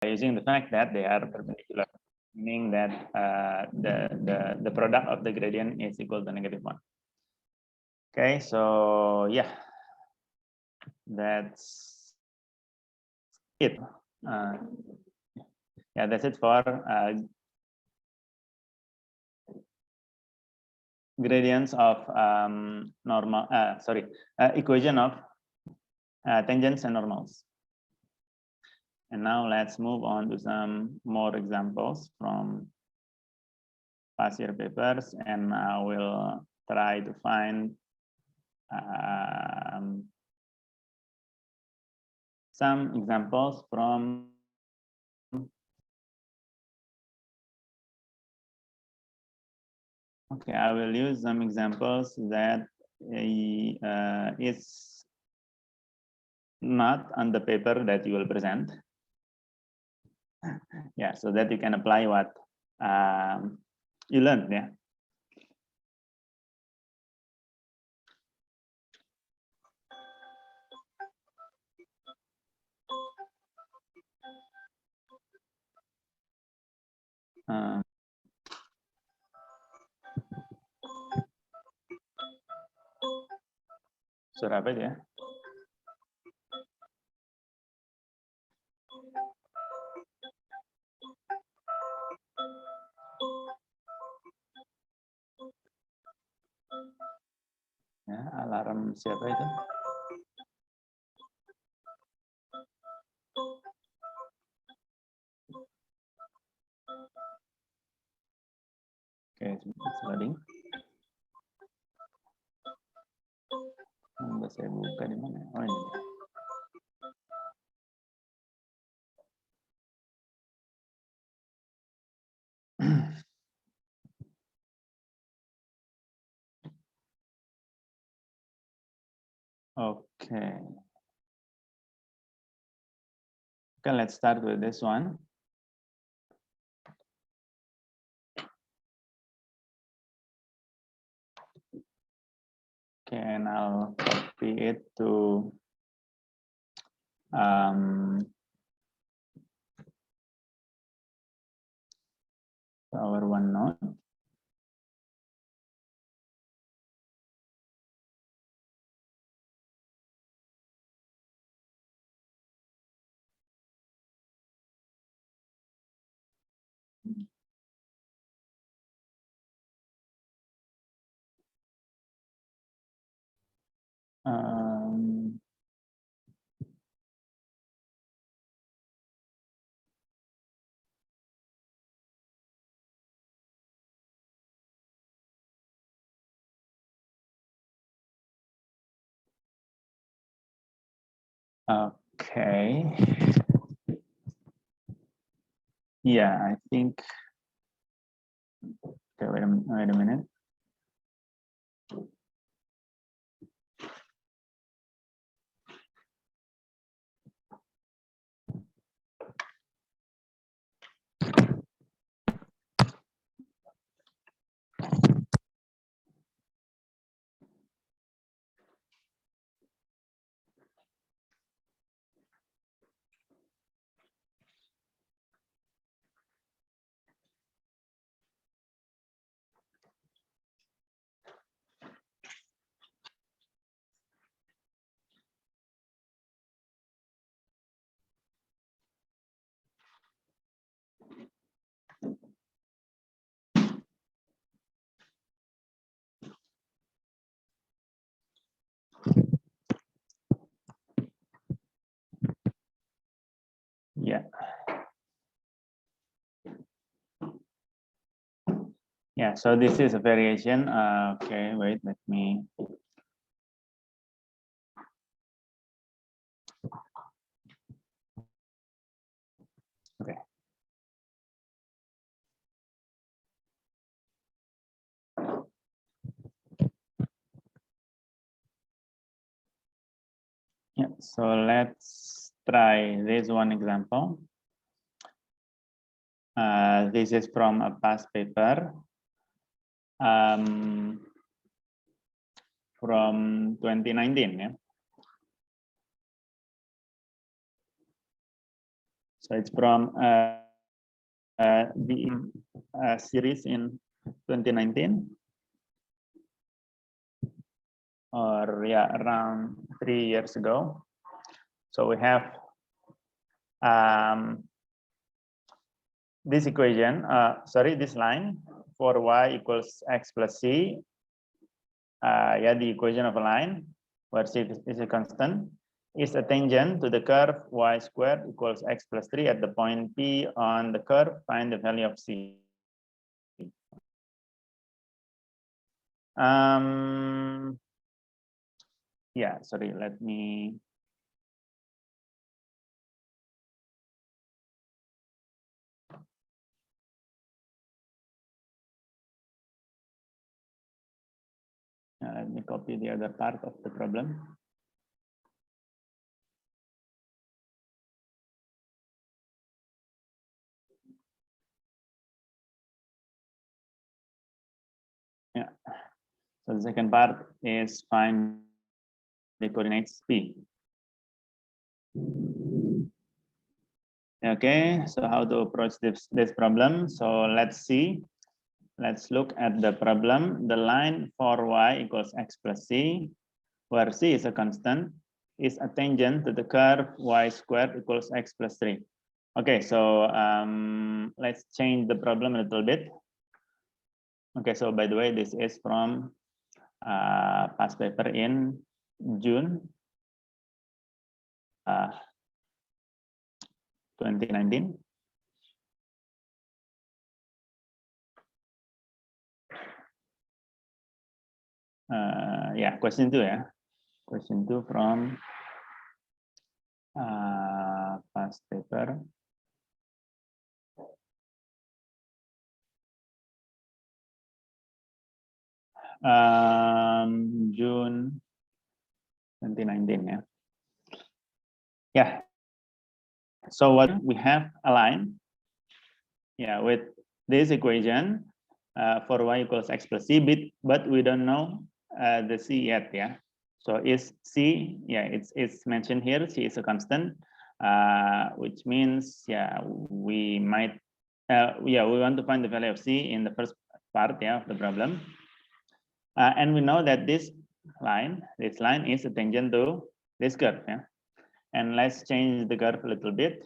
using the fact that they are perpendicular, meaning that the product of the gradient is equal to -1. Okay, so yeah, that's it. Yeah, that's it for gradients of equation of tangents and normals. And now let's move on to some more examples from past year papers, and I will try to find some examples from I will use some examples that is not on the paper that you will present. Yeah, so that you can apply what you learned. Yeah. Surat apa ya? Ya, alarm siapa itu? Oke, it's loading. Saya buka di mana? Oh ini. Okay. Okay, let's start with this one. Okay, and I'll copy it to our OneNote. Okay. Yeah, I think. Okay, wait a minute. Yeah. Yeah, so this is a variation. Okay, wait, let me. Okay. Yeah, so let's try this one example. This is from a past paper from 2019. Yeah. So it's from the series in 2019, or yeah, around 3 years ago. So we have this equation, this line for y equals x plus c. Yeah, the equation of a line where c is a constant is a tangent to the curve y squared equals x plus 3 at the point P on the curve. Find the value of c. Yeah, sorry, let me. Let me copy the other part of the problem. Yeah, so the second part is find the coordinates P. Okay, so how to approach this problem? So let's see. Let's look at the problem. The line for y equals x plus c, where c is a constant, is a tangent to the curve y squared equals x plus 3. Okay, so let's change the problem a little bit. Okay, so by the way, this is from past paper in June 2019. Yeah, question 2 ya. Question 2 from past paper. June 2019 ya. Yeah. So what we have a line, yeah, with this equation for y equals x plus c, but we don't know the c yet, yeah. So is c, yeah, it's mentioned here. C is a constant, which means yeah, we might, yeah, we want to find the value of c in the first part, yeah, of the problem. And we know that this line is a tangent to this curve, yeah. And let's change the curve a little bit.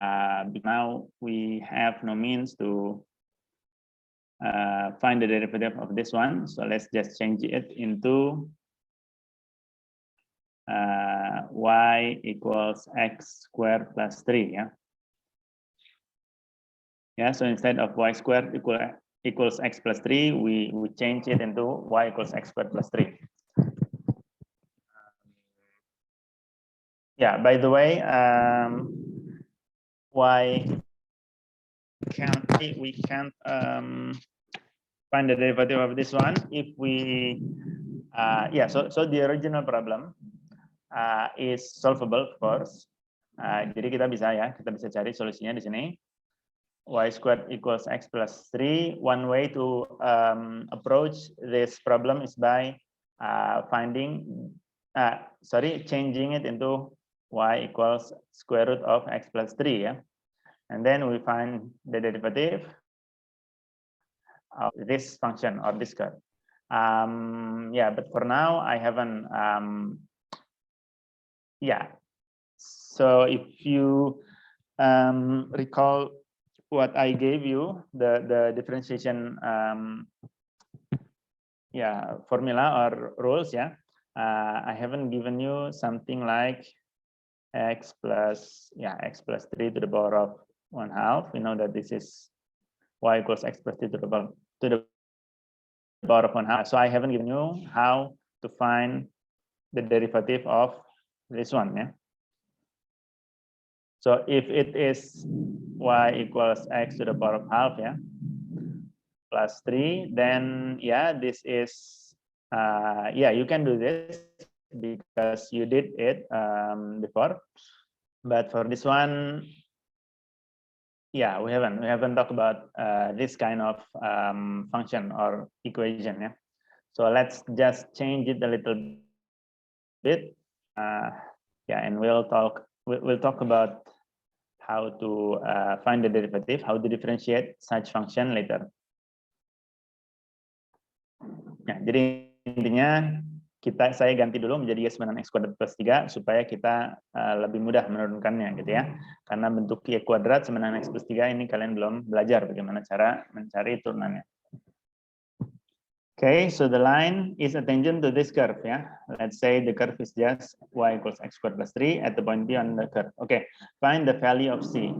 Now we have no means to find the derivative of this one. So let's just change it into y equals x squared plus 3, yeah. Yeah, so instead of y squared equals x plus 3, we change it into y equals x squared plus 3. Yeah, by the way, why we can't find the derivative of this one if we yeah, so the original problem is solvable, of course. Jadi kita bisa cari solusinya di sini. Y squared equals x plus 3. One way to approach this problem is by changing it into y equals square root of x plus 3, yeah. And then we find the derivative of this function or this curve. Yeah, but for now I haven't. Yeah, so if you recall what I gave you, the differentiation yeah, formula or rules, yeah, I haven't given you something like x plus 3 to the power of 1/2. We know that this is y equals x plus 3 to the power of 1/2. So I haven't given you how to find the derivative of this one, yeah. So if it is y equals x to the power of 1/2, yeah, plus 3, then yeah, this is yeah, you can do this because you did it before. But for this one, yeah, we haven't talked about this kind of function or equation, yeah. So let's just change it a little bit, yeah, and we'll talk we'll talk about how to find the derivative, how to differentiate such function later. Ya, jadi intinya saya ganti dulu menjadi Y-X kuadrat plus 3 supaya kita lebih mudah menurunkannya gitu ya. Karena bentuk Y kuadrat X plus 3 ini kalian belum belajar bagaimana cara mencari turunannya. Okay, so the line is a tangent to this curve ya. Let's say the curve is just Y equals X squared plus 3 at the point P on the curve. Okay, find the value of C.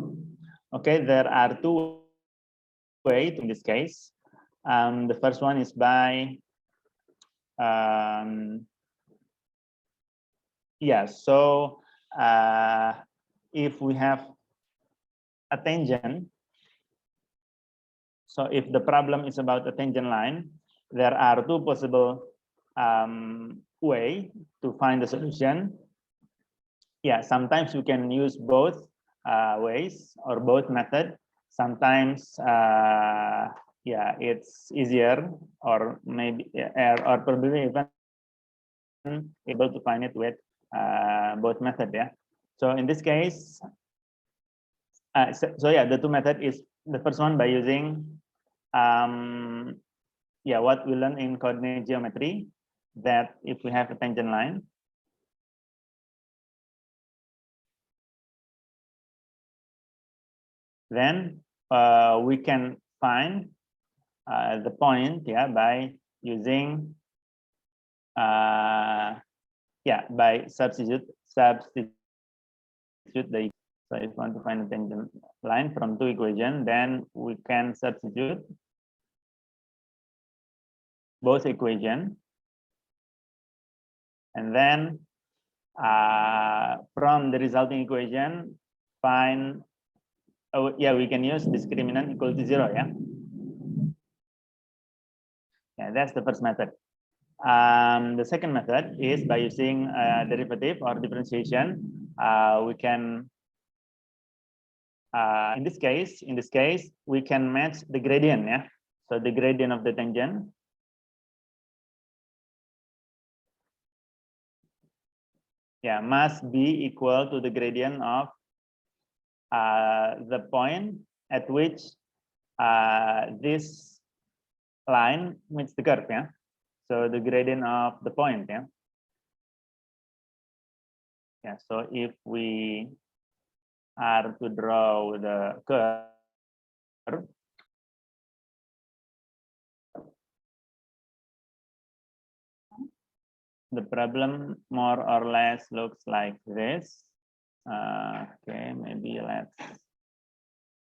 Okay, there are two ways in this case. The first one is by so if we have a tangent, so if the problem is about a tangent line, there are two possible way to find the solution. Yeah, sometimes you can use both ways or both method. Sometimes yeah, it's easier or maybe or probably even able to find it with both method. Yeah, so in this case so yeah, the two method is the first one by using yeah, what we learn in coordinate geometry, that if we have a tangent line, then we can find the point, yeah, by using yeah, by substitute the. So if we want to find a tangent line from two equations, then we can substitute both equations, and then from the resulting equation find, yeah, we can use discriminant equal to 0. Yeah, that's the first method. The second method is by using derivative or differentiation. We can in this case we can match the gradient. Yeah, so the gradient of the tangent must be equal to the gradient of the point at which this line meets the curve. Yeah, so the gradient of the point. Yeah, so if we are to draw the curve, the problem more or less looks like this. Okay, maybe let's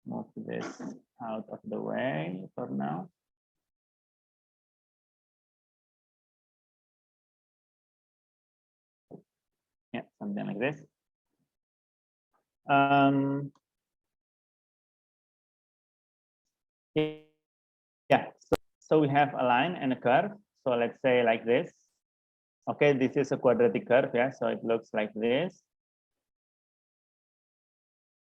move this out of the way for now. Yeah, something like this. Yeah, so we have a line and a curve. So let's say like this. Okay, this is a quadratic curve. Yeah, so it looks like this.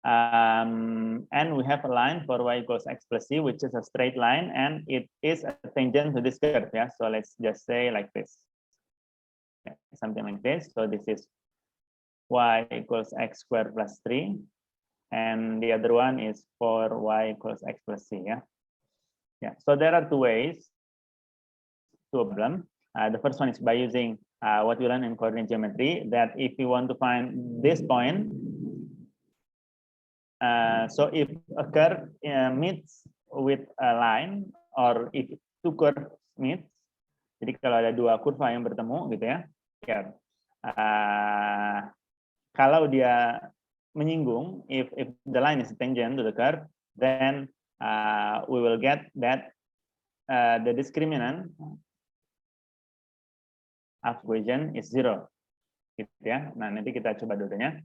And we have a line for y equals x plus c, which is a straight line, and it is a tangent to this curve. Yeah, so let's just say like this. Yeah, something like this. So this is y equals x squared plus 3, and the other one is for y equals x plus c. Yeah, so there are two ways to a problem. The first one is by using what we learned in coordinate geometry, that if you want to find this point, so if a curve meets with a line, or if two curves meet, jadi kalau ada dua kurva yang bertemu gitu ya, kalau dia menyinggung, if the line is tangent to the curve, then we will get that the discriminant of equation is 0, gitu ya. Nah, nanti kita coba dulunya.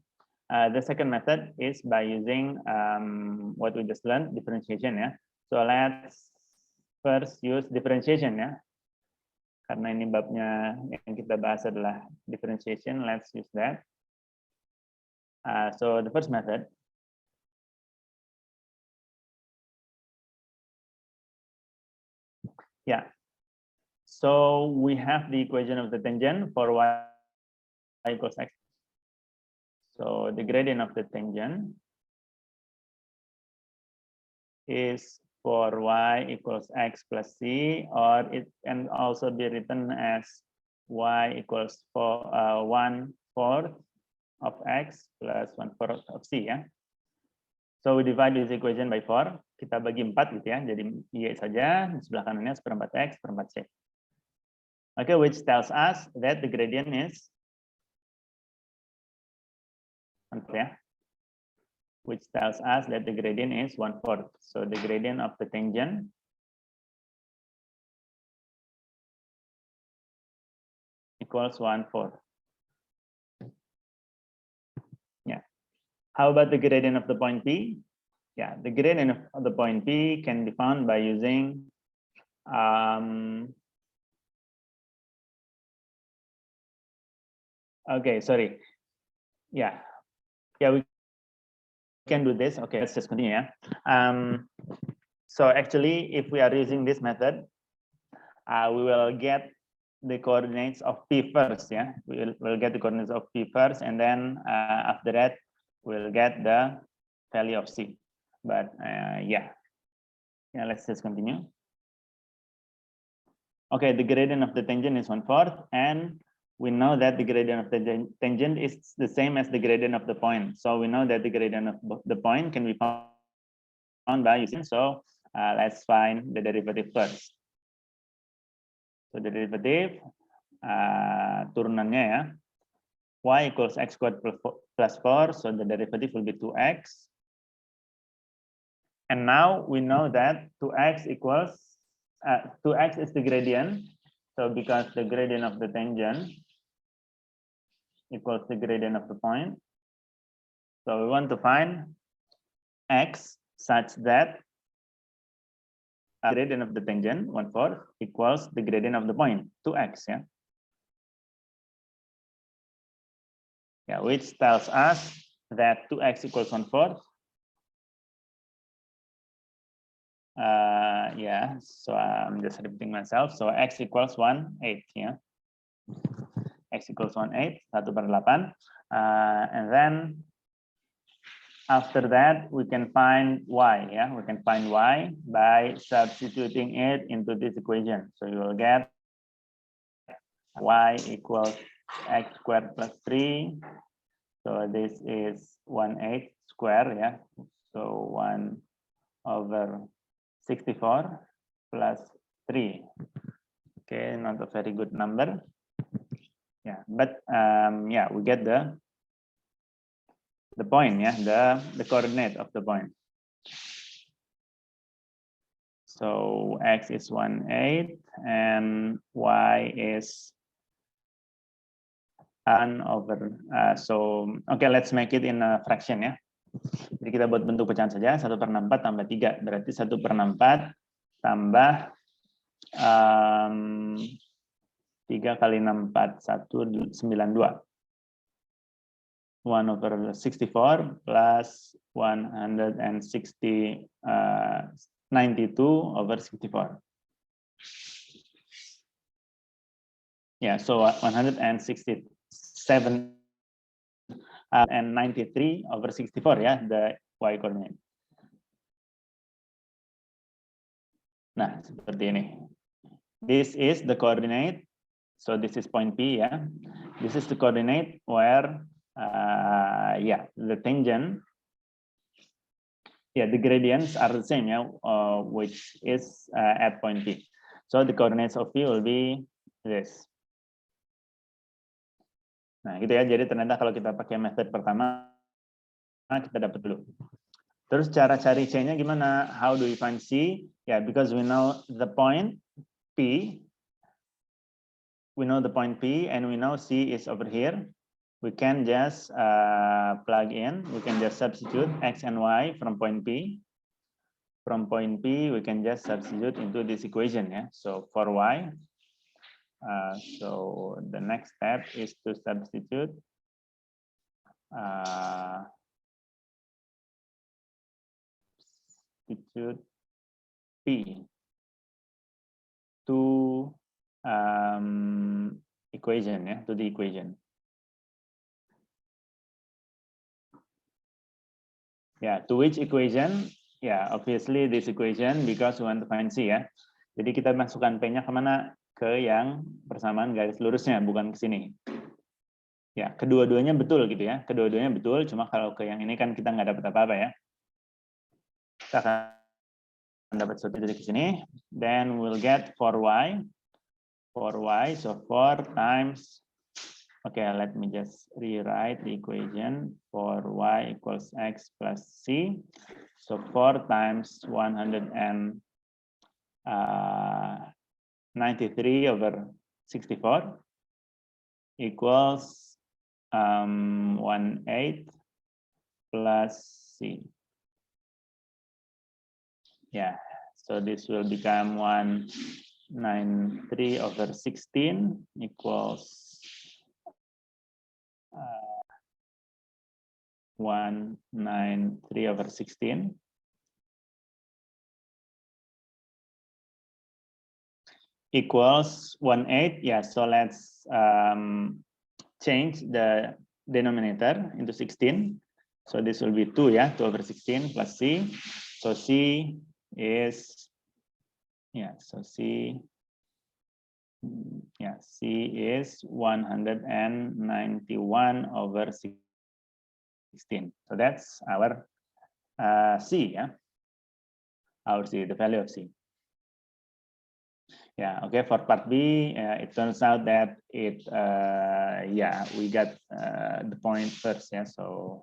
The second method is by using what we just learned, differentiation. Yeah, so let's first use differentiation. Yeah, karena ini babnya yang kita bahas adalah differentiation. Let's use that. So the first method. Yeah. So we have the equation of the tangent for y equals x. So the gradient of the tangent is for y equals x plus c, or it can also be written as y equals 1/4 of x plus 1/4 of c ya. So we divide this equation by 4. Kita bagi 4 gitu ya. Jadi y saja, di sebelah kanannya 1/4 x, 1/4 c. Okay, which tells us that the gradient is ya. Which tells us that the gradient is 1/4. So the gradient of the tangent equals 1/4. Yeah. How about the gradient of the point P? Yeah, the gradient of the point P can be found by using okay, sorry. Yeah, we can do this. Okay, let's just continue. Yeah. So actually, if we are using this method, we will get the coordinates of P first. Yeah, we'll get the coordinates of P first, and then after that, we'll get the value of C. But yeah, let's just continue. Okay, the gradient of the tangent is 1/4, and we know that the gradient of the tangent is the same as the gradient of the point. So we know that the gradient of the point can be found by using. So let's find the derivative first. So the derivative turunannya ya, y equals x squared plus 4. So the derivative will be 2x. And now we know that 2x equals 2x is the gradient. So because the gradient of the tangent equals the gradient of the point, so we want to find x such that gradient of the tangent 1/4 equals the gradient of the point 2x. Yeah, which tells us that 2x equals 1/4. Yeah, so I'm just repeating myself. So x equals 1/8. Yeah, x equals 1/8, 1/8. And then after that, we can find y. Yeah, we can find y by substituting it into this equation. So you will get y equals x squared plus 3. So this is 1/8 square. Yeah, so 1/64 plus 3. Okay, not a very good number. Yeah, but yeah, we get the point. Yeah, the coordinate of the point. So x is 1/8 and y is 1/. So okay, let's make it in a fraction ya. Jadi kita buat bentuk pecahan saja. 1/4 tambah 3 berarti 1/4 tambah 3 kali 6 4 192. 1/64 plus 160 92/64. Yeah, so 167 and 93/64 ya, the y coordinate. Nah, seperti ini. This is the coordinate. So this is point P ya. This is the coordinate where yeah, the tangent, yeah, the gradients are the same ya, which is at point P. So the coordinates of P will be this. Nah, gitu ya. Jadi ternyata kalau kita pakai method pertama, kita dapat dulu. Terus cara cari C-nya gimana? How do we find C? Yeah, because we know the point P. We know the point P and we know C is over here. We can just plug in. We can just substitute X and Y from point P. From point P, we can just substitute into this equation. Yeah. So for Y, so the next step is to substitute P to equation, yeah, to the equation. Ya, to which equation? Ya, obviously this equation because we want to find C ya. Jadi kita masukkan P-nya kemana? Ke yang persamaan garis lurusnya, bukan ke sini. Ya, kedua-duanya betul gitu ya. Kedua-duanya betul, cuma kalau ke yang ini kan kita nggak dapat apa-apa ya. Kita akan dapat sesuatu dari sini. Then we'll get 4y. 4y, so 4 times. Okay, let me just rewrite the equation. 4y equals x plus c. So 4 times 193 over 64 equals 1/8 plus c. Yeah, so this will become 193 over 16 equals 193 over 16 equals 1/8. Yeah, so let's change the denominator into 16. So this will be 2, yeah, 2 over 16 plus c. So c is, yeah, so c, yeah, c is 191 over 16. So that's our c, yeah, our c, the value of c. Yeah, okay, for part B, it turns out that it, yeah, we got the point first, yeah, so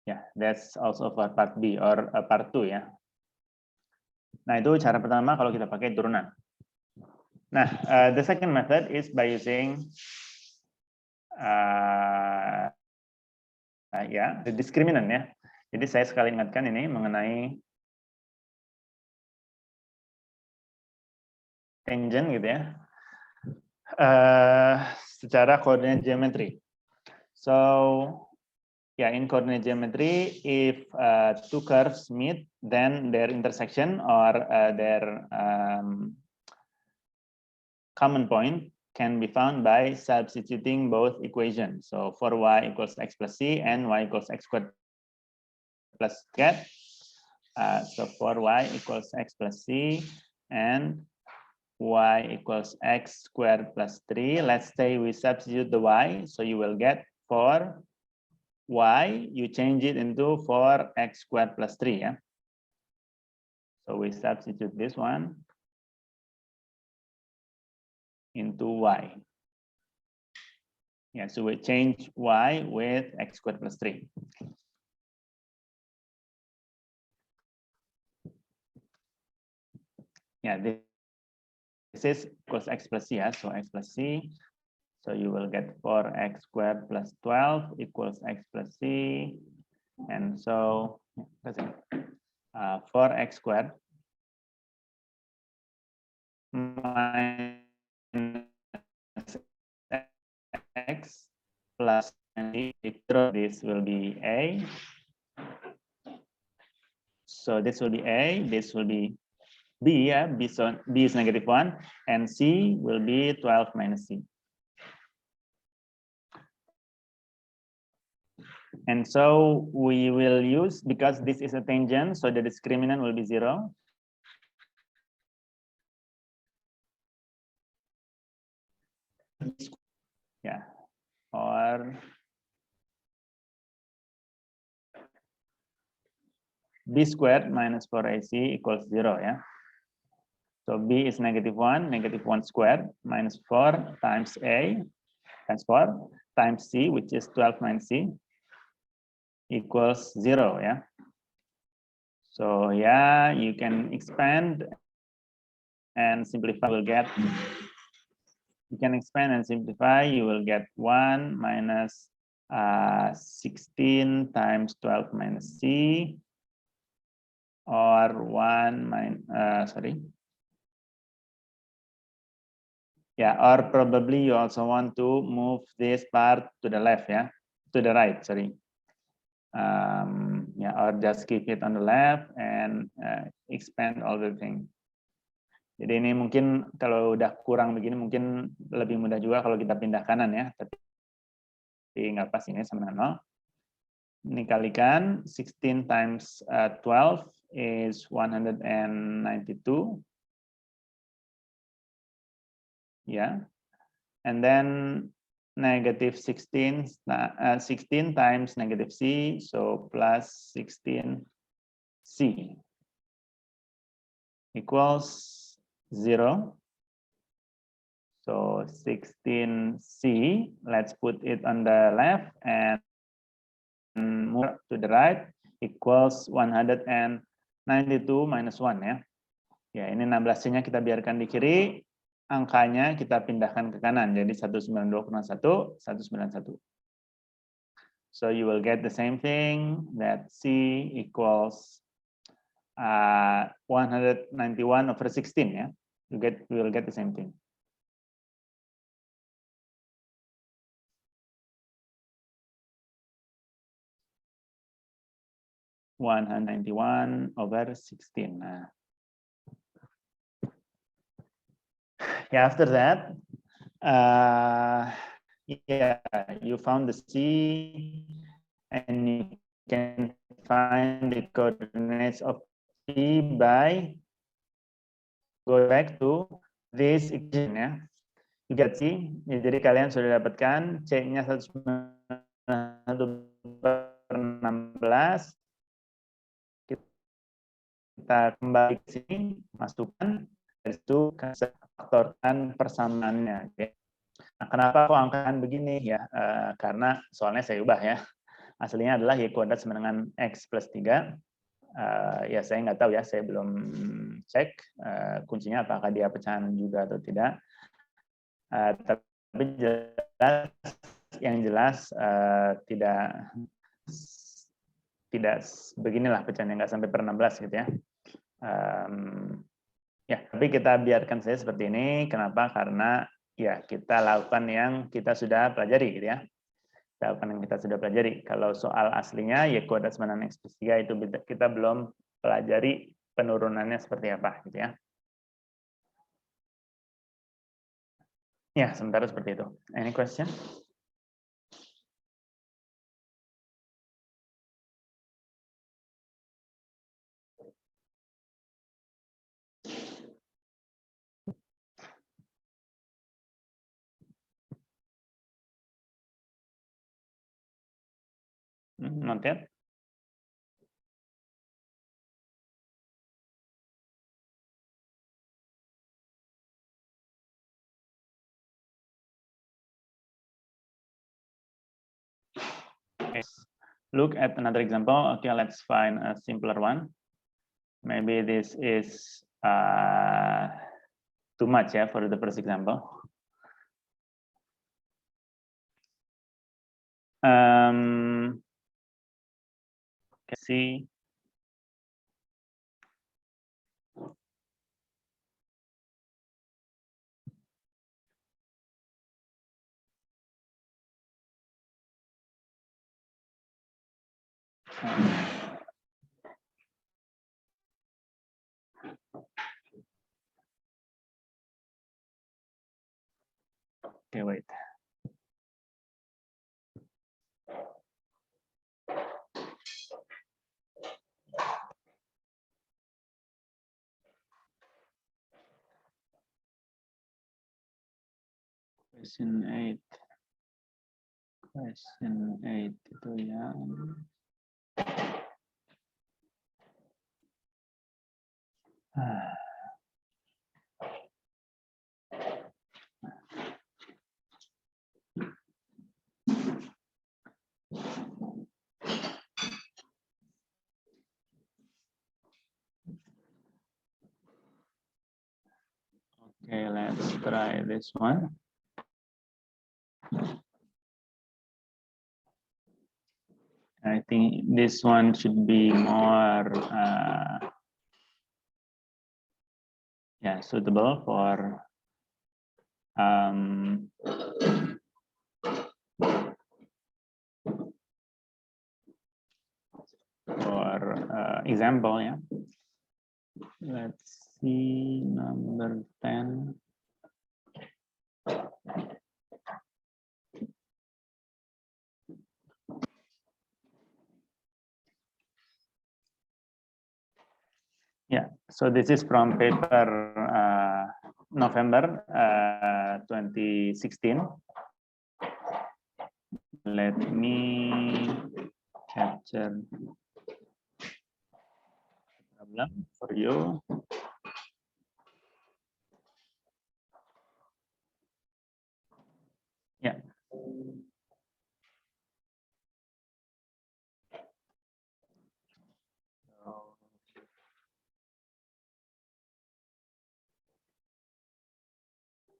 yeah, that's also for part B or part 2 ya. Nah, itu cara pertama kalau kita pakai turunan. Nah, the second method is by using ya, the discriminant ya. Jadi saya sekali ingatkan ini mengenai tangent gitu ya. Secara koordinat geometri. So, yeah, in coordinate geometry, if two curves meet, then their intersection or their common point can be found by substituting both equations. So for y equals x plus c and y equals x squared plus z. So for y equals x plus c and y equals x squared plus 3. Let's say we substitute the y. So you will get for y, you change it into 4x squared plus 3. Yeah? So we substitute this one into y. Yeah, so we change y with x squared plus 3. Yeah, this is equals x plus c, yeah, so x plus c. So you will get 4x squared plus 12 equals x plus c. And so 4x squared minus x plus c. This will be a. So this will be a, this will be b, yeah, b, so b is -1, and c will be 12 minus c. And so we will use, because this is a tangent, so the discriminant will be 0. Yeah, or b squared minus 4ac equals 0, yeah. So b is -1, -1 squared minus 4 times a times 4 times c, which is 12 minus c, equals 0, yeah. So yeah, you can expand and simplify. Will get, you can expand and simplify. You will get 1 minus 16 times 12 minus c, or 1 minus sorry. Yeah, or probably you also want to move this part to the left, yeah, to the right, sorry. Yeah, or just keep it on the left and expand all the thing. Jadi ini mungkin kalau udah kurang begini mungkin lebih mudah juga kalau kita pindah kanan ya, tapi nggak pas ini sama 0. Ini kalikan 16 times 12 is 192. Yeah. And then negative 16 times negative C, so plus 16C equals 0. So 16C, let's put it on the left and move to the right, equals 192 minus 1 ya. Ya, ini 16C-nya kita biarkan di kiri, angkanya kita pindahkan ke kanan, jadi 192,1, 191. So you will get the same thing, that C equals 191 over 16 ya. We will get the same thing. (191 over 16). Nah. Yeah, after that, yeah, you found the C, and you can find the coordinates of P by go back to this equation ya. You get C, ya, jadi kalian sudah dapatkan C-nya 191/16. Kita kembali ke sini, masukkan, dari itu faktorkan persamaannya. Okay. Nah, kenapa aku angkakan begini ya? Karena soalnya saya ubah ya. Aslinya adalah Y kuadrat sama dengan X plus 3. Ya saya nggak tahu ya, saya belum cek kuncinya apakah dia pecahan juga atau tidak. Tapi yang jelas tidak beginilah pecahannya, nggak sampai per 16 gitu ya. Ya, tapi kita biarkan saja seperti ini. Kenapa? Karena ya kita lakukan yang kita sudah pelajari gitu ya. Kita lakukan yang kita sudah pelajari. Kalau soal aslinya Y kuadrat sama dengan X plus 3 itu kita belum pelajari penurunannya seperti apa gitu ya. Ya, sementara seperti itu. Any question? Not yet. Okay. Look at another example. Okay, let's find a simpler one. Maybe this is too much yeah, for the first example. See. Okay, wait. Question 8. Question 8 itu yang okay, let's try this one. I think this one should be more yeah, suitable for example, yeah. Let's see number 10. Yeah, so this is from paper November 2016. Let me capture problem for you. Yeah.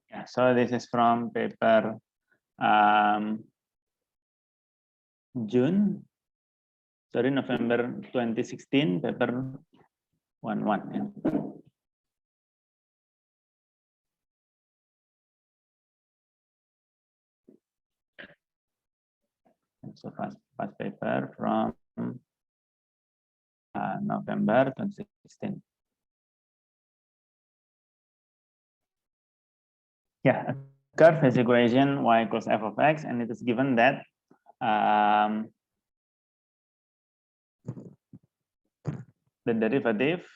Yeah, so this is from paper November 2016, paper 11. Yeah. So past paper from November 2016. Yeah, a curve has equation y equals f of x, and it is given that the derivative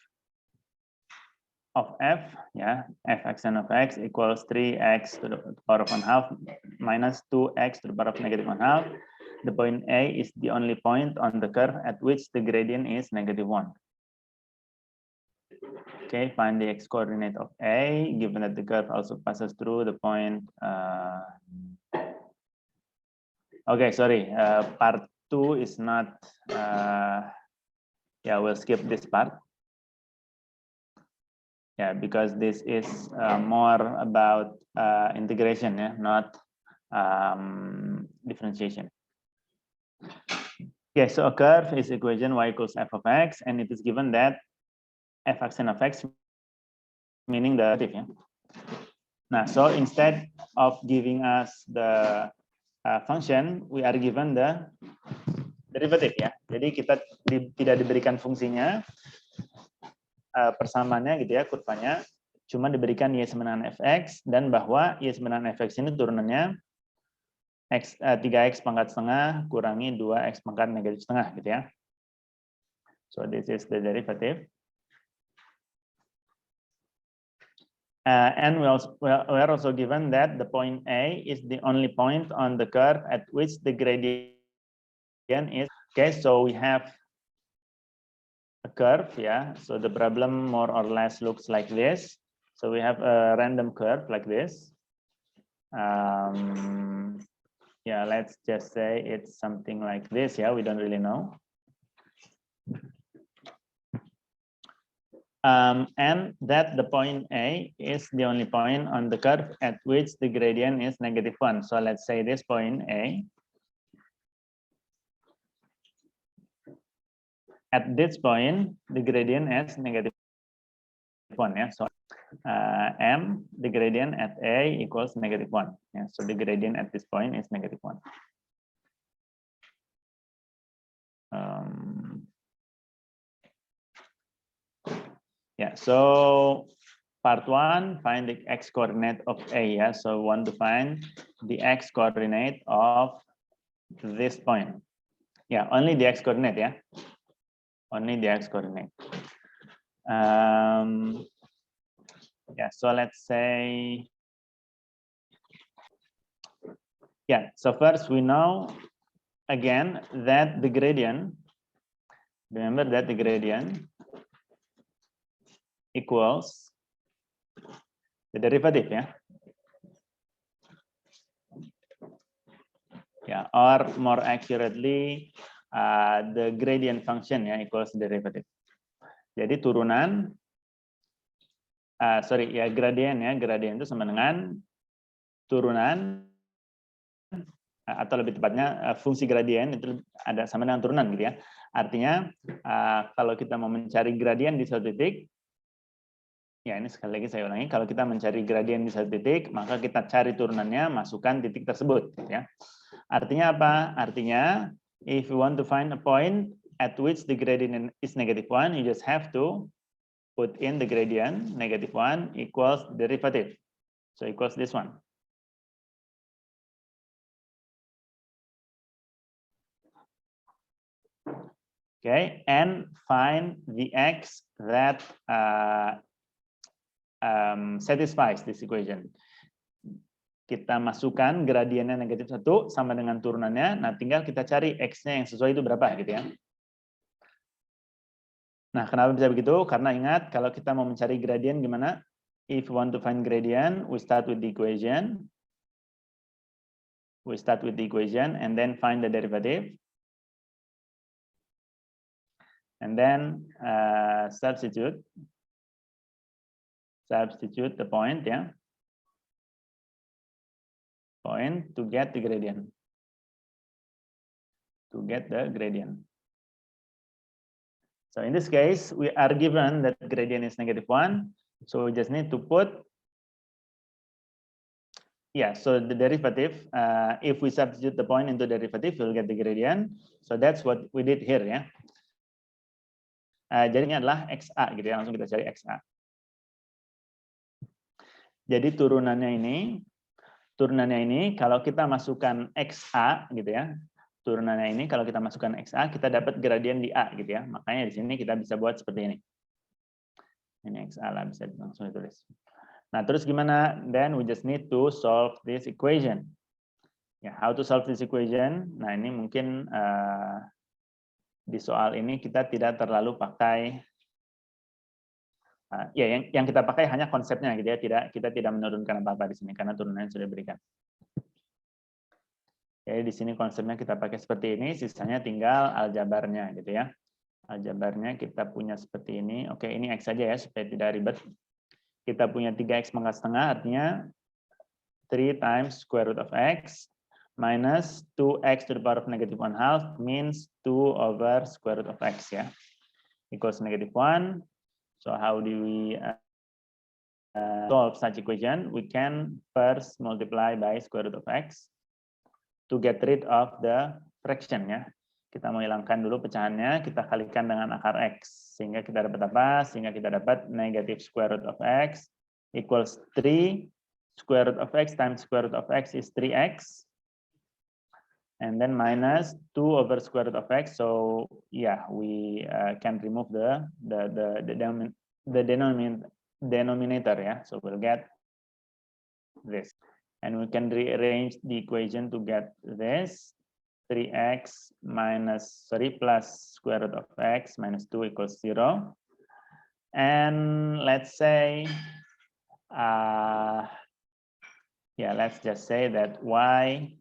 of f, yeah, fxn of x equals 3x to the power of 1/2 minus 2x to the power of -1/2. The point A is the only point on the curve at which the gradient is -1. Okay, find the x coordinate of A, given that the curve also passes through the point. Okay, sorry, part 2 is not, yeah, we'll skip this part. Yeah, because this is more about integration, yeah, not differentiation. Okay, so a curve is equation y equals f of x, and it is given that fxn of x, meaning the derivative. Yeah? Now, so instead of giving us the function, we are given the derivative ya. Jadi kita tidak diberikan fungsinya, persamaannya gitu ya, kurvanya, cuma diberikan y semenan fx, dan bahwa y semenan fx ini turunannya 3x pangkat setengah kurangi 2x pangkat negatif setengah gitu ya. So this is the derivative. And we are also given that the point A is the only point on the curve at which the gradient is. Okay, so we have a curve, yeah. So the problem more or less looks like this. So we have a random curve like this. Yeah, let's just say it's something like this. Yeah, we don't really know. And that the point A is the only point on the curve at which the gradient is -1. So let's say this point A. At this point, the gradient is -1. Yeah, so m, the gradient at A equals -1. Yeah, so the gradient at this point is -1. Yeah, so part 1, find the x coordinate of A. Yeah, so we want to find the x coordinate of this point. Yeah, only the x coordinate. Yeah, only the x coordinate. Yeah, so let's say, yeah, so first we know again that the gradient, remember that the gradient equals the derivative, yeah. Yeah, or more accurately, the gradient function ya equals derivative. Jadi turunan, sorry ya gradient ya, gradient itu sama dengan turunan atau lebih tepatnya fungsi gradient itu ada sama dengan turunan gitu ya. Artinya kalau kita mau mencari gradient di satu titik, ya ini sekali lagi saya ulangi, kalau kita mencari gradient di satu titik, maka kita cari turunannya, masukkan titik tersebut gitu ya. Artinya apa? Artinya if you want to find a point at which the gradient is -1, you just have to put in the gradient -1 equals derivative. So equals this one. Okay, and find the x that satisfies this equation. Kita masukkan gradiennya negatif 1 sama dengan turunannya. Nah, tinggal kita cari X-nya yang sesuai itu berapa gitu ya. Nah, kenapa bisa begitu? Karena ingat, kalau kita mau mencari gradien gimana? If we want to find gradient, we start with the equation. We start with the equation and then find the derivative. And then substitute the point, yeah, point to get the gradient. To get the gradient. So in this case, we are given that gradient is -1. So we just need to put, yeah, so the derivative, if we substitute the point into derivative, we'll get the gradient. So that's what we did here, ya. Jadi ini adalah XA gitu ya, langsung kita cari XA. Jadi turunannya ini kalau kita masukkan XA gitu ya, turunannya ini kalau kita masukkan XA, kita dapat gradien di A gitu ya. Makanya di sini kita bisa buat seperti ini. Ini XA lah, bisa langsung ditulis. Nah, terus gimana? Then we just need to solve this equation. Ya, how to solve this equation? Nah, ini mungkin di soal ini kita tidak terlalu pakai, ya yang kita pakai hanya konsepnya gitu ya. Kita tidak menurunkan apa-apa di sini karena turunannya sudah diberikan. Jadi di sini konsepnya kita pakai seperti ini, sisanya tinggal aljabarnya gitu ya. Aljabarnya kita punya seperti ini. Oke, ini X saja ya supaya tidak ribet. Kita punya 3X pangkat setengah, artinya 3 times square root of X minus 2X to the power of -1/2 means 2 over square root of X ya. Equals -1. So how do we solve such equation? We can first multiply by square root of X to get rid of the fraction ya. Kita menghilangkan dulu pecahannya, kita kalikan dengan akar X. Sehingga kita dapat apa? Sehingga kita dapat negative square root of X equals 3. Square root of X times square root of X is 3X. And then minus 2 over square root of X. So yeah, we can remove the denominator yeah. So we'll get this. And we can rearrange the equation to get this. 3x plus square root of x minus 2 equals 0. And let's say, yeah, let's just say that y,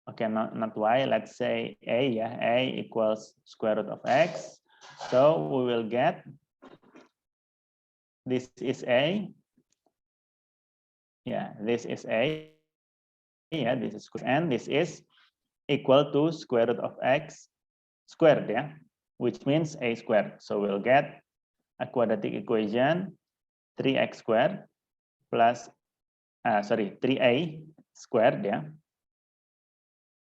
okay, not y, let's say a, yeah, a equals square root of x. So we will get, this is a, yeah, this is a, yeah, this is, and this is equal to square root of x squared, yeah, which means a squared. So we'll get a quadratic equation 3x squared plus 3a squared ya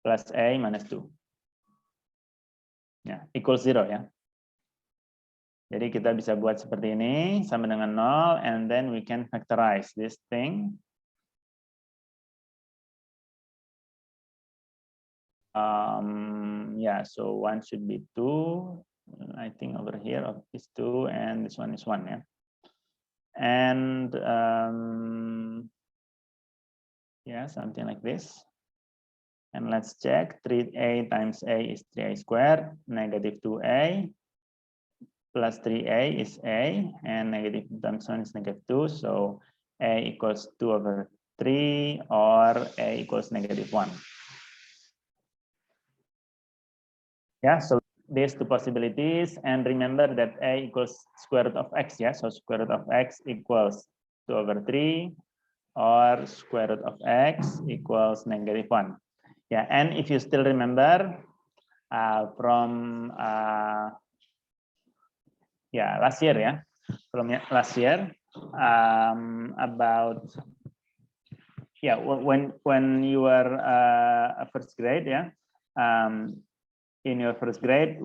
plus a minus 2 ya equals 0 ya. Jadi kita bisa buat seperti ini sama dengan 0, and then we can factorize this thing. Yeah, so 1 should be 2. I think over here is 2 and this one is 1, yeah. And yeah, something like this. And let's check, 3a times a is 3a squared, negative 2a plus 3a is a, and negative times 1 is negative 2, so a equals 2 over 3 or a equals negative 1. Yeah, so these two possibilities, and remember that a equals square root of x, yeah, so square root of x equals 2 over 3 or square root of x equals negative 1. Yeah, and if you still remember from yeah, last year, yeah, from last year about, yeah, when you were a first grade, yeah, in your first grade,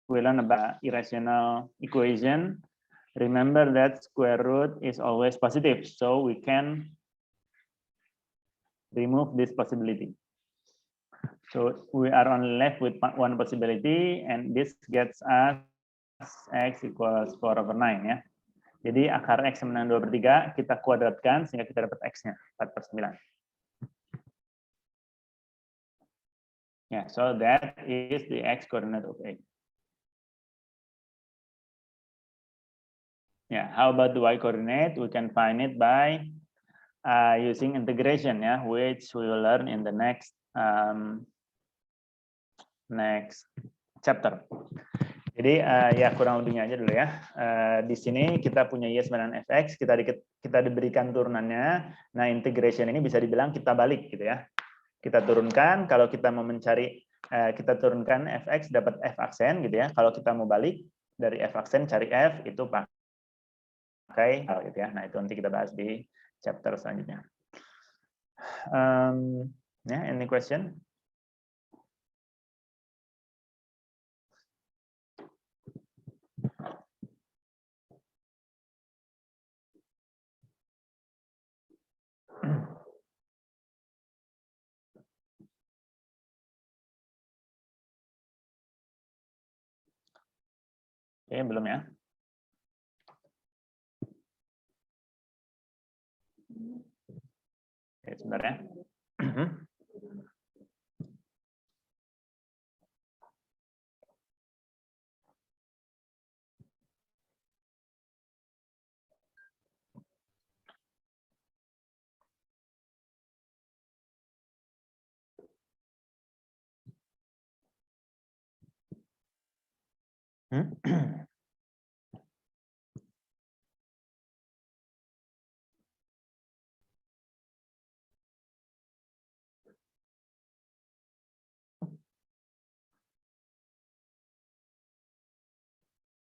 we learn about irrational equation. Remember that square root is always positive, so we can remove this possibility. So we are only left with one possibility, and this gets us X equals 4/9 ya. Jadi akar X sama dengan 2/3 kita kuadratkan sehingga kita dapat X-nya 4/9. Yeah, so that is the X coordinate of A. Yeah, how about the Y coordinate? We can find it by using integration, yeah, which we will learn in the next chapter. Jadi ya kurang lebihnya aja dulu ya. Di sini kita punya Y sama dengan fx, kita diberikan turunannya. Nah, integration ini bisa dibilang kita balik gitu ya. Kita turunkan, kalau kita mau mencari kita turunkan fx dapat f aksen gitu ya. Kalau kita mau balik dari f aksen cari f itu pakai gitu ya. Nah, itu nanti kita bahas di chapter selanjutnya. Any question? Oke, belum ya? Oke, sebentar ya.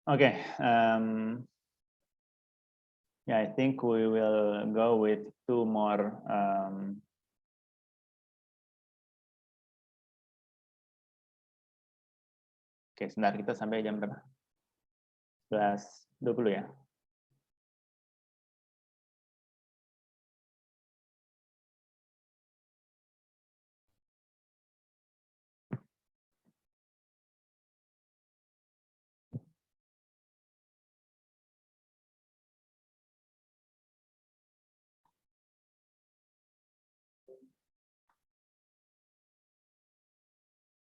Okay. Yeah, I think we will go with two more. Oke, sebentar, kita sampai jam berapa? 11.20 ya.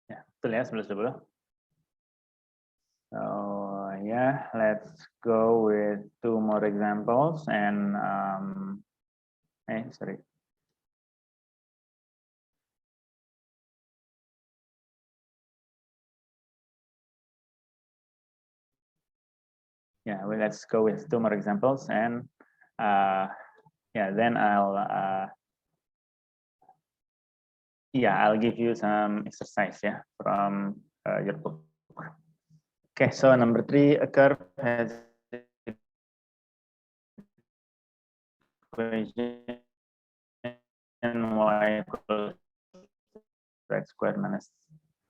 Ya, betul ya, 11.20. So yeah, let's go with two more examples and sorry. Yeah, well, let's go with two more examples and yeah, then I'll give you some exercise from your book. Okay, so number 3, a curve has equation y equals x squared minus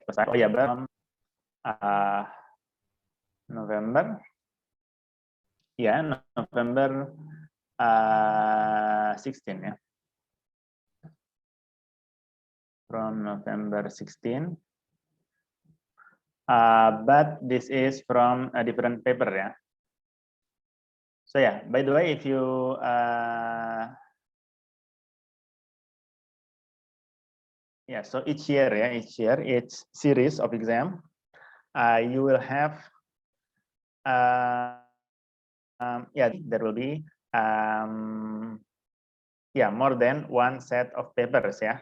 oh ya, November. Ya, November 16 ya. From November 16. But this is from a different paper ya. So yeah, by the way, if you so each year, each series of exam, you will have there will be more than one set of papers ya.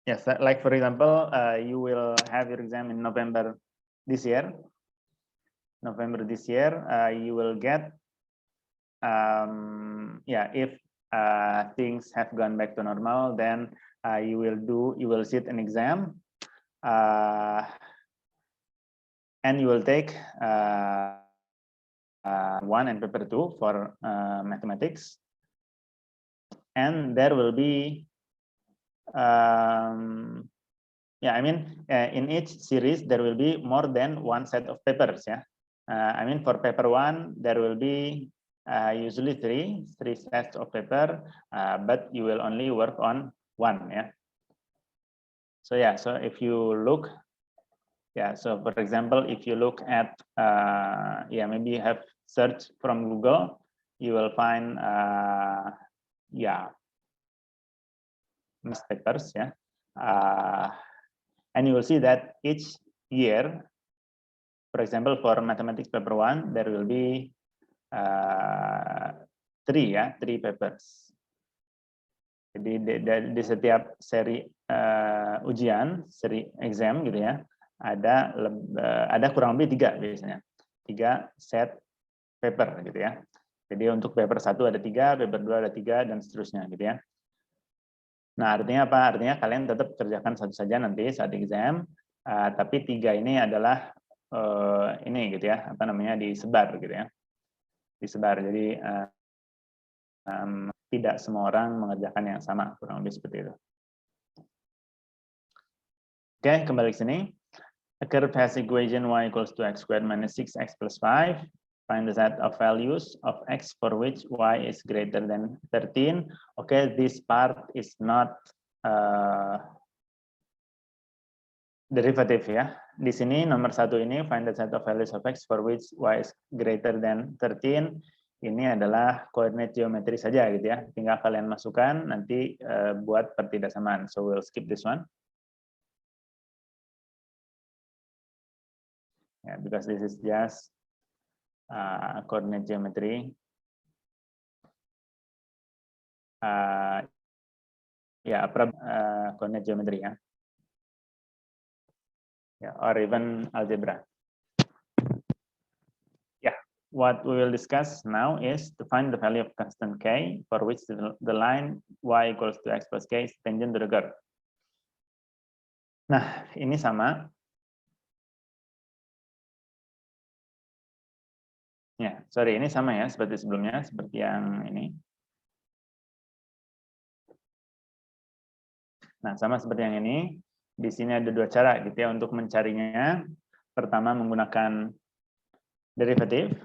Yes, like for example, you will have your exam in November this year. You will get if things have gone back to normal, then you will sit an exam and you will take one and paper 2 for mathematics, and there will be in each series there will be more than one set of papers ya. For paper 1 there will be usually three sets of paper, but you will only work on one ya. So if you look Yeah, so for example, if you look at, yeah, maybe you have search from Google, you will find, yeah, papers, yeah, and you will see that each year, for example, for mathematics paper 1, there will be three papers. Jadi di setiap seri ujian, seri exam gitu ya, ada kurang lebih 3 biasanya, 3 set paper gitu ya. Jadi untuk paper 1 ada 3, paper 2 ada 3, dan seterusnya gitu ya. Nah, artinya apa? Artinya kalian tetap kerjakan satu saja nanti saat exam, tapi 3 ini adalah ini gitu ya, apa namanya, disebar gitu ya. Disebar. Jadi tidak semua orang mengerjakan yang sama, kurang lebih seperti itu. Oke, kembali ke sini. A curve has equation y equals to x squared minus 6x plus 5. Find the set of values of x for which y is greater than 13. Okay, this part is not derivative ya. Di sini nomor 1 ini, find the set of values of x for which y is greater than 13. Ini adalah koordinat geometri saja gitu ya. Tinggal kalian masukkan, nanti buat pertidaksamaan. So we'll skip this one. Yeah, because this is just coordinate geometry. Coordinate geometry ya. Yeah, or even algebra. Yeah, what we will discuss now is to find the value of constant k for which the line y equals to x plus k is tangent to the curve. Nah, ini sama. Ya, sorry, ini sama ya seperti sebelumnya, seperti yang ini. Nah, sama seperti yang ini. Di sini ada 2 cara gitu ya untuk mencarinya. Pertama menggunakan derivatif.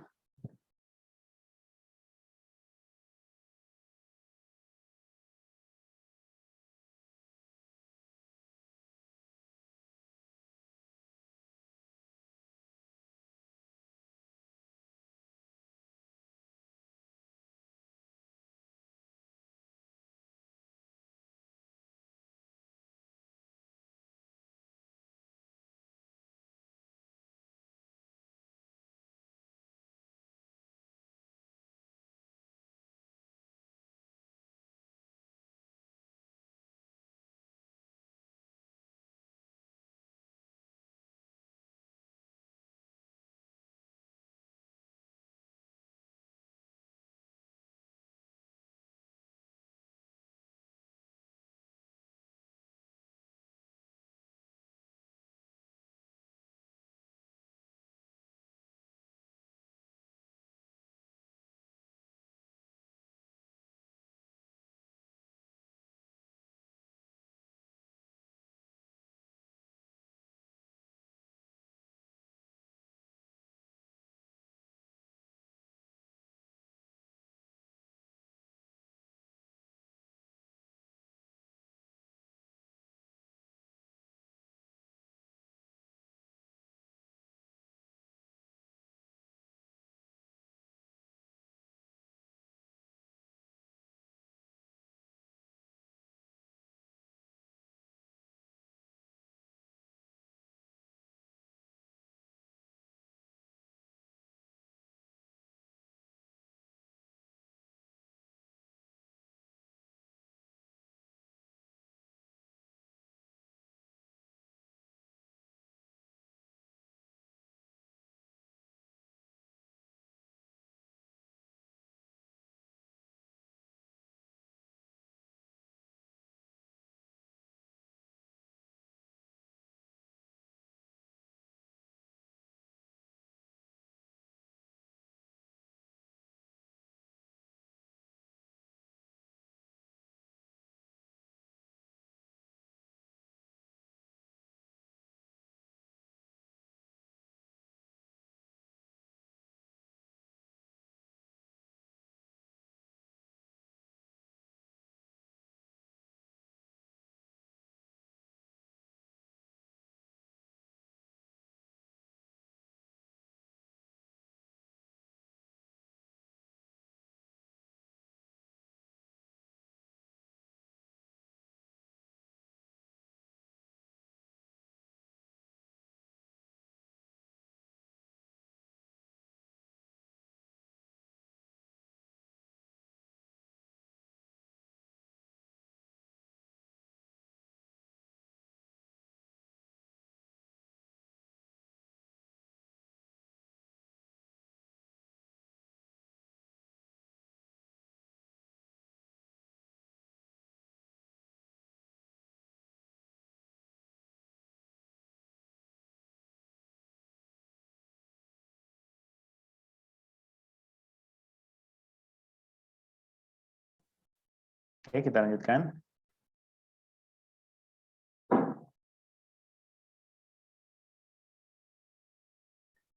Oke, kita lanjutkan.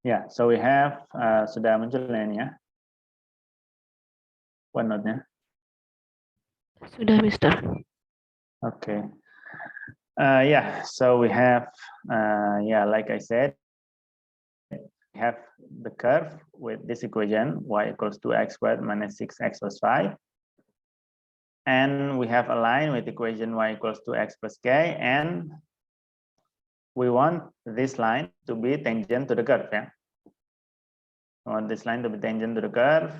Ya, so we have sudah muncul ini ya. OneNote-nya. Sudah, Mister. Okay. Yeah, so we have, yeah, like I said, we have the curve with this equation, y equals 2x squared minus 6x plus 5. And we have a line with equation y equals 2x plus k, and we want this line to be tangent to the curve. Yeah, we want this line to be tangent to the curve.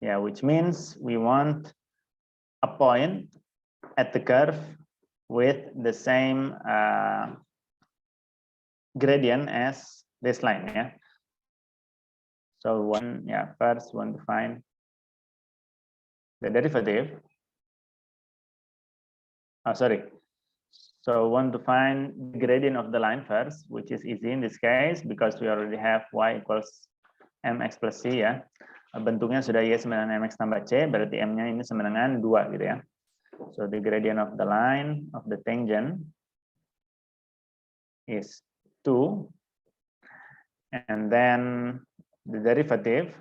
Yeah, which means we want a point at the curve with the same gradient as this line. Yeah. So first want to find the derivative. Oh, sorry. So want to find the gradient of the line first, which is easy in this case because we already have y equals mx plus c ya. Bentuknya sudah y sama dengan mx tambah c, berarti m-nya ini sama dengan 2 gitu ya. So the gradient of the line of the tangent is 2. And then the derivative,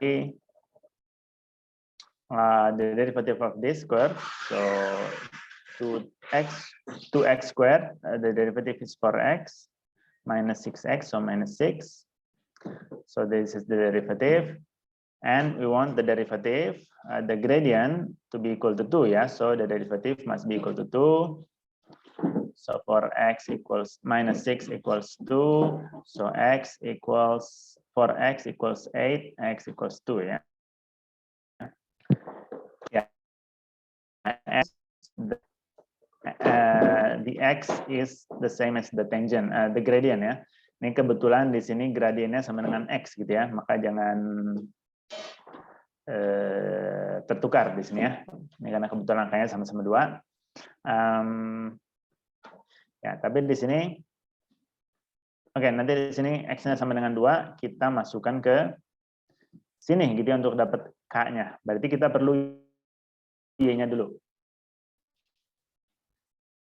the derivative of this curve, so 2x squared, the derivative is 4x minus 6x, so minus 6. So this is the derivative, and we want the derivative, the gradient to be equal to 2, yeah. So the derivative must be equal to 2. So for x equals minus 6 equals 2. So x equals 4x equals 8, x equals 2, yeah. Yeah. The x is the same as the tangent, the gradient ya. Ini kebetulan di sini gradiennya sama dengan x gitu ya, maka jangan tertukar di sini ya. Ini karena kebetulan angkanya sama-sama 2. Ya, tapi di sini, oke, nanti di sini x-nya sama dengan 2, kita masukkan ke sini gitu ya untuk dapat k-nya. Berarti kita perlu y-nya dulu.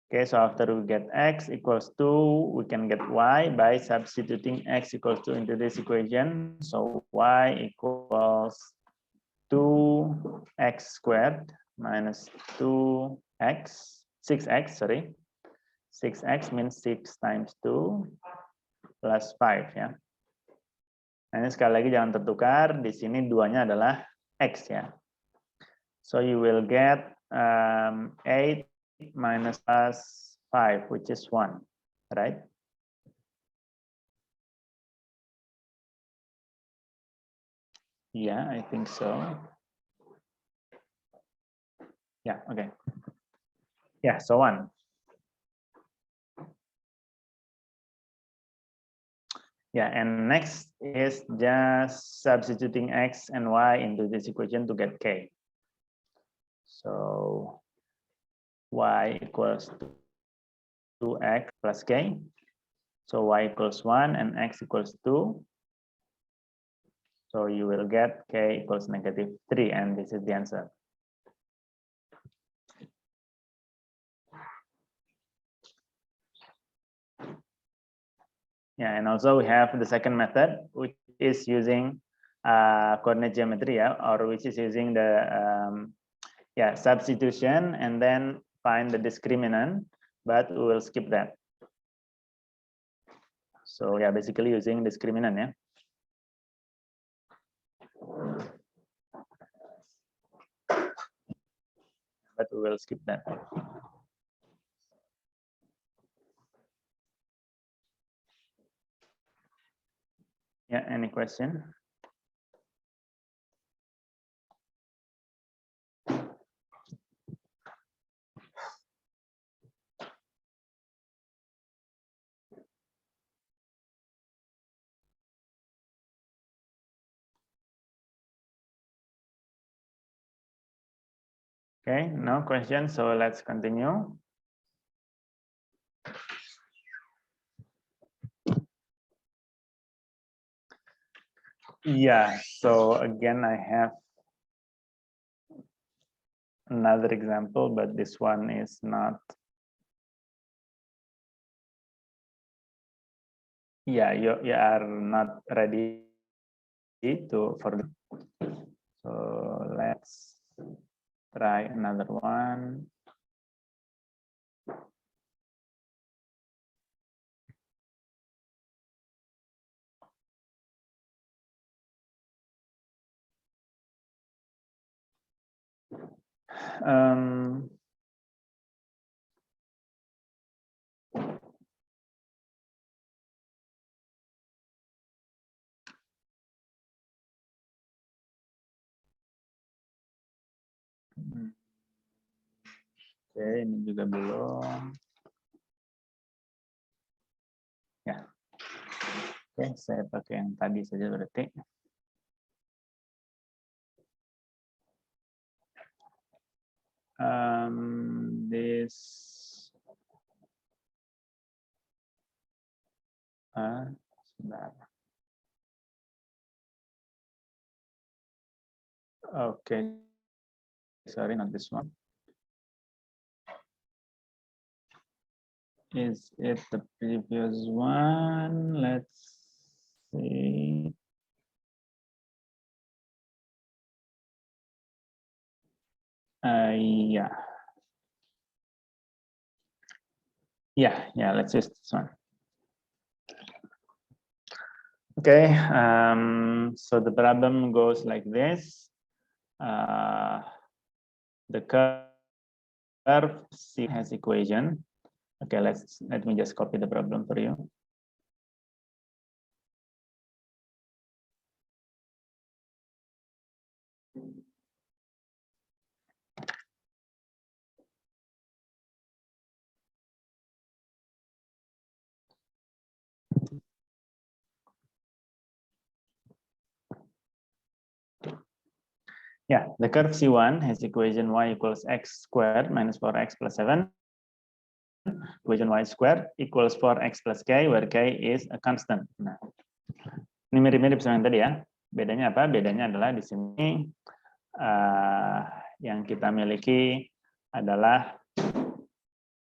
Okay, so after we get x equals 2, we can get y by substituting x equals 2 into this equation. So y equals 2x squared minus 6x, sorry. 6x means 6 times 2 plus 5 ya. Nah, ini sekali lagi jangan tertukar, di sini 2-nya adalah x ya. So you will get 8 minus plus 5, which is 1, right? Yeah, I think so. Yeah, okay. Yeah, so 1. Yeah, and next is just substituting x and y into this equation to get k. So y equals 2x plus k. So y equals 1 and x equals 2. So you will get k equals negative 3, and this is the answer. Yeah, and also we have the second method, which is using coordinate geometry, yeah, or which is using the substitution and then find the discriminant, but we will skip that. So yeah, basically using discriminant, yeah. But we will skip that. Yeah, any question? Okay, no question, so let's continue. Yeah, so again, I have another example, but this one is not. Yeah, you are not ready for this. So let's try another one. Oke, ini juga belum. Ya. Oke, saya pakai yang tadi saja berarti. This sebentar. Okay, sorry, not this one. Is it the previous one? Let's see. Yeah. Yeah, let's use this one. Okay, so the problem goes like this. The curve C has equation. Okay, let me just copy the problem for you. Yeah, the curve C1 has equation y equals x squared minus 4x plus 7. Equation y squared equals 4x plus k, where k is a constant. Nah, ini mirip-mirip sama yang tadi ya. Bedanya apa? Bedanya adalah di sini yang kita miliki adalah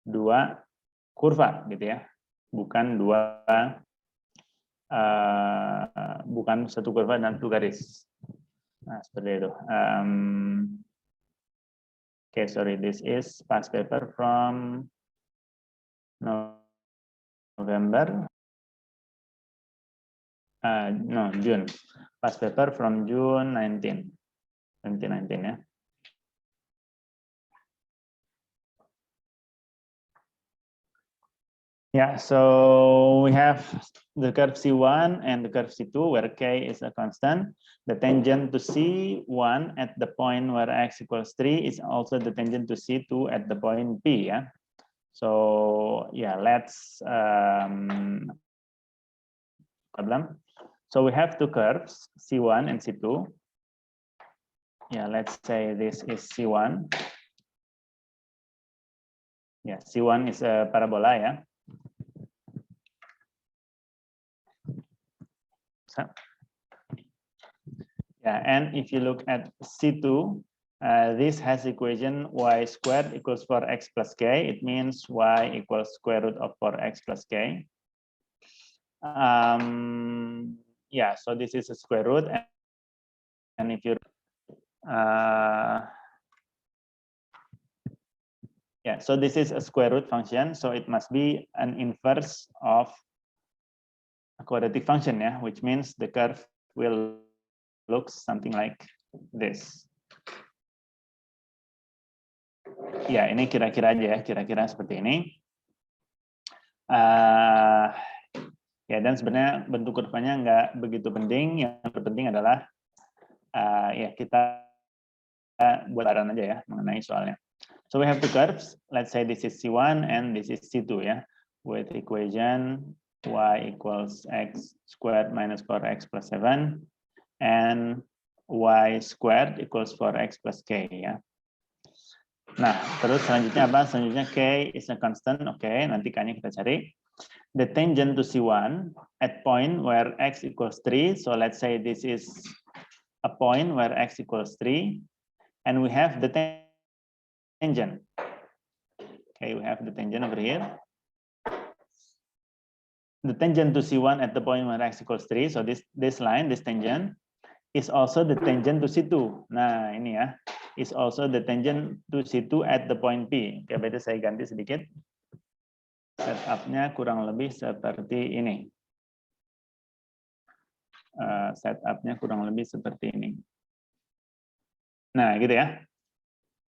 dua kurva, gitu ya. Bukan bukan satu kurva dan satu garis. Nah, seperti itu. Okay, sorry, this is past paper from November. No, June. Past paper from June 2019 ya. Yeah, so we have the curve C1 and the curve C2 where k is a constant. The tangent to C1 at the point where x equals 3 is also the tangent to C2 at the point P, yeah. So yeah, let's problem. So we have two curves, C1 and C2. Yeah, let's say this is C1. Yeah, C1 is a parabola, yeah. So, yeah, and if you look at C2, this has equation y squared equals 4x plus k. It means y equals square root of 4x plus k. Yeah, so this is a square root, and if you yeah, so this is a square root function, so it must be an inverse of a quadratic function, yeah, which means the curve will look something like this. Ya, ini kira-kira aja ya, kira-kira seperti ini. Ya, dan sebenarnya bentuk kurvanya nggak begitu penting. Yang terpenting adalah ya kita buat barang aja ya mengenai soalnya. So we have two curves. Let's say this is C1 and this is C2 ya, with equation y equals x squared minus 4x plus 7 and y squared equals 4x plus k ya. Nah, terus selanjutnya apa? Selanjutnya k is a constant. Oke, nanti k-nya kita cari. The tangent to C1 at point where x equals 3. So let's say this is a point where x equals 3. And we have the tangent. Okay, we have the tangent over here. The tangent to C1 at the point when x equals 3. So this line, this tangent, is also the tangent to C2. Nah, ini ya. Is also the tangent to C2 at the point P. Oke, berarti saya ganti sedikit. Setupnya kurang lebih seperti ini. Setupnya kurang lebih seperti ini. Nah, gitu ya.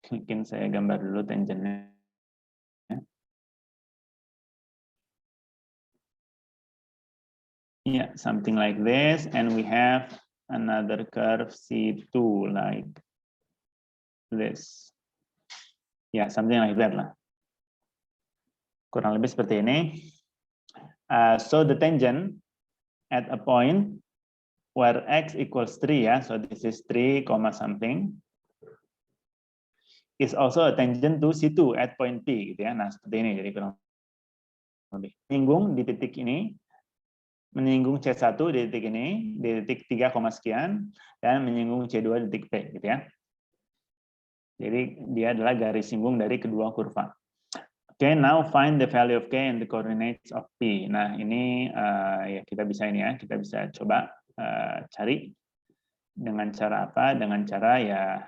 Mungkin saya gambar dulu tangentnya. Yeah, something like this, and we have another curve C2 like this. Ya, something like that lah. Kurang lebih seperti ini. So the tangent at a point where x equals 3 ya, so this is 3, something, is also a tangent to C2 at point P gitu ya. Nah, seperti ini jadi kurang lebih. Menyinggung di titik ini, menyinggung C1 di titik ini, di titik 3, sekian, dan menyinggung C2 di titik P gitu ya. Jadi dia adalah garis singgung dari kedua kurva. Okay, now find the value of K and the coordinates of P. Nah, ini ya kita bisa ini ya, kita bisa coba cari dengan cara apa? Dengan cara ya